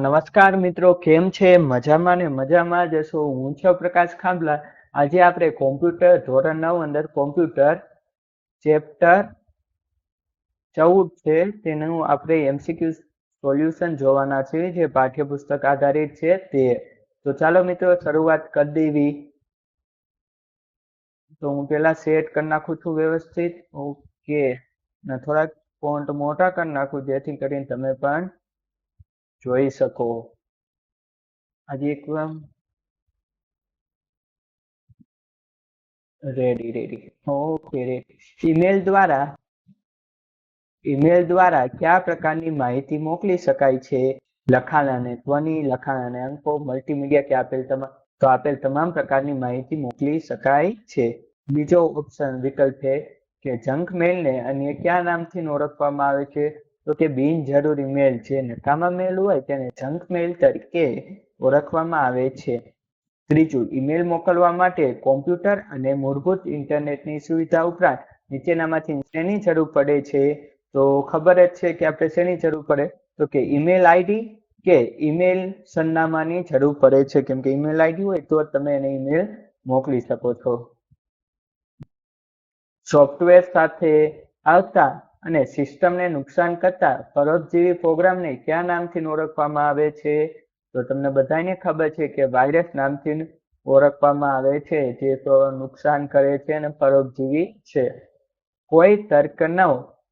નમસ્કાર મિત્રો, કેમ છે? મજામાં ને મજામાં જ હશો. હું છું પ્રકાશ ખાંભલા. આજે આપણે કોમ્પ્યુટર ધોરણ 9 અંદર કોમ્પ્યુટર ચેપ્ટર 14 છે તેનું આપણે MCQ સોલ્યુશન જોવાના છે, જે પાઠ્યપુસ્તક આધારિત છે તે. તો ચાલો મિત્રો શરૂઆત કરી દેવી. તો હું પેલા સેટ કરી નાખું છું વ્યવસ્થિત. ઓકે, ને થોડાક ફોન્ટ મોટા કરી નાખું જેથી કરીને તમે પણ જોઈ શકો. આજે એકદમ રેડી. Okay, ready. ઈમેલ દ્વારા કયા પ્રકારની માહિતી મોકલી શકાય છે? લખાણ અને ધ્વનિ, લખાણ અને અંકો, મલ્ટીમીડિયા કે આપેલ તમામ પ્રકારની માહિતી મોકલી શકાય છે. બીજો ઓપ્શન વિકલ્પ છે કે જંક મેલને અન્ય કયા નામથી ઓળખવામાં આવે છે? તો કે બિનજરૂરી મેલ, જે નકામા મેલ હોય તેને જંક મેલ તરીકે ઓળખવામાં આવે છે. ત્રીજું, ઈમેલ મોકલવા માટે કોમ્પ્યુટર અને મૂળભૂત ઇન્ટરનેટની સુવિધા ઉપરાંત નીચેનામાંથી શેની જરૂર પડે છે? તો ખબર જ છે કે આપણે શેની જરૂર પડે, તો કે ઈમેલ આઈડી કે ઈમેલ સરનામાની જરૂર પડે છે, કેમ કે ઈમેલ આઈડી હોય તો તમે એને ઈમેલ મોકલી શકો છો. સોફ્ટવેર સાથે આવતા અને સિસ્ટમને નુકસાન કરતા પરોપજીવી પ્રોગ્રામને કયા નામથી ઓળખવામાં આવે છે? તો તમને બધાને ખબર છે કે વાયરસ નામથી ઓળખવામાં આવે છે, જે નુકસાન કરે છે અને પરોપજીવી છે. કોઈ તર્કનો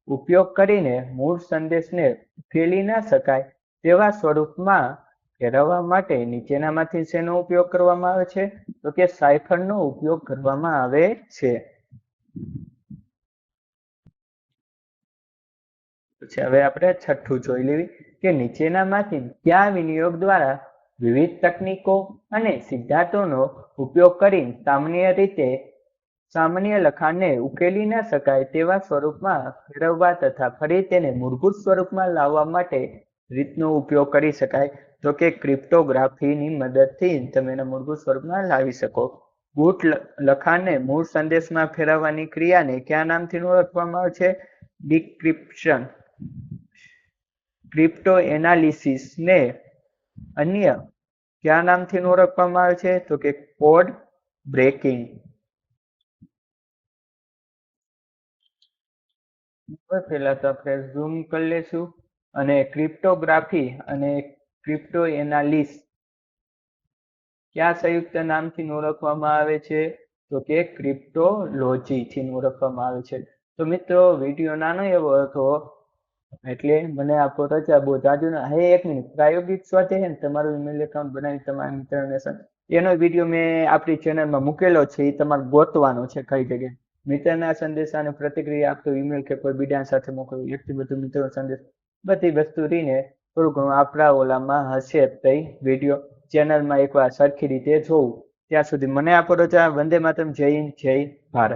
ઉપયોગ કરીને મૂળ સંદેશને ઉકેલી ના શકાય તેવા સ્વરૂપમાં ફેરવવા માટે નીચેનામાંથી શેનો ઉપયોગ કરવામાં આવે છે? તો કે સાયફરનો ઉપયોગ કરવામાં આવે છે. પછી હવે આપણે છઠ્ઠું જોઈ લેવી કે નીચેનામાંથી કયા વિનિયોગ દ્વારા વિવિધ તકનીકો અને સિદ્ધાંતોનો ઉપયોગ કરી સામાન્ય લખાણને ઉકેલી ન શકાય તેવા સ્વરૂપમાં ફેરવવા તથા ફરી તેને મૂળભૂત સ્વરૂપમાં લાવવા માટે રીતનો ઉપયોગ કરી શકાય? તો કે ક્રિપ્ટોગ્રાફીની મદદથી તમે એને મૂળભૂત સ્વરૂપમાં લાવી શકો. ગુપ્ત લખાણને મૂળ સંદેશમાં ફેરવવાની ક્રિયાને કયા નામથી ઓળખવામાં આવે છે? ડિક્રિપ્શન. ક્રિપ્ટો એનાલિસિસ ને અન્ય કયા નામથી ઓળખવામાં આવે છે? તો કે કોડ બ્રેકિંગ. પહેલા તો આપણે ઝૂમ કરી લેશું અને ક્રિપ્ટોગ્રાફી અને ક્રિપ્ટો એનાલિસ કયા સંયુક્ત નામથી ઓળખવામાં આવે છે? તો કે ક્રિપ્ટોલોજીથી ઓળખવામાં આવે છે. તો મિત્રો વિડીયો નાનો એવો હતો એટલે મને આપો રજા, બહુ જાજુ ના. હે એક મિનિટ, પ્રાયોગિક સ્વાધ્યાય તમારું ઈમેલ એકાઉન્ટ બનાવી તમારા મિત્રને એનો વિડીયો મેં આપણી ચેનલમાં મૂકેલો છે, એ તમારે ગોતવાનો છે કઈ જગ્યાએ. મિત્રના સંદેશા અને પ્રતિક્રિયા આપતો ઈમેલ કે કોઈ બીજા સાથે મોકલવું, એટલી બધું મિત્રો સંદેશ બધી વસ્તુ રહીને થોડું ઘણું આપણા ઓલામાં હશે તઈ વિડીયો ચેનલમાં એકવાર સરખી રીતે જોવું. ત્યાં સુધી મને આપો રજા. વંદે માતરમ. જય હિન્દ, જય ભારત.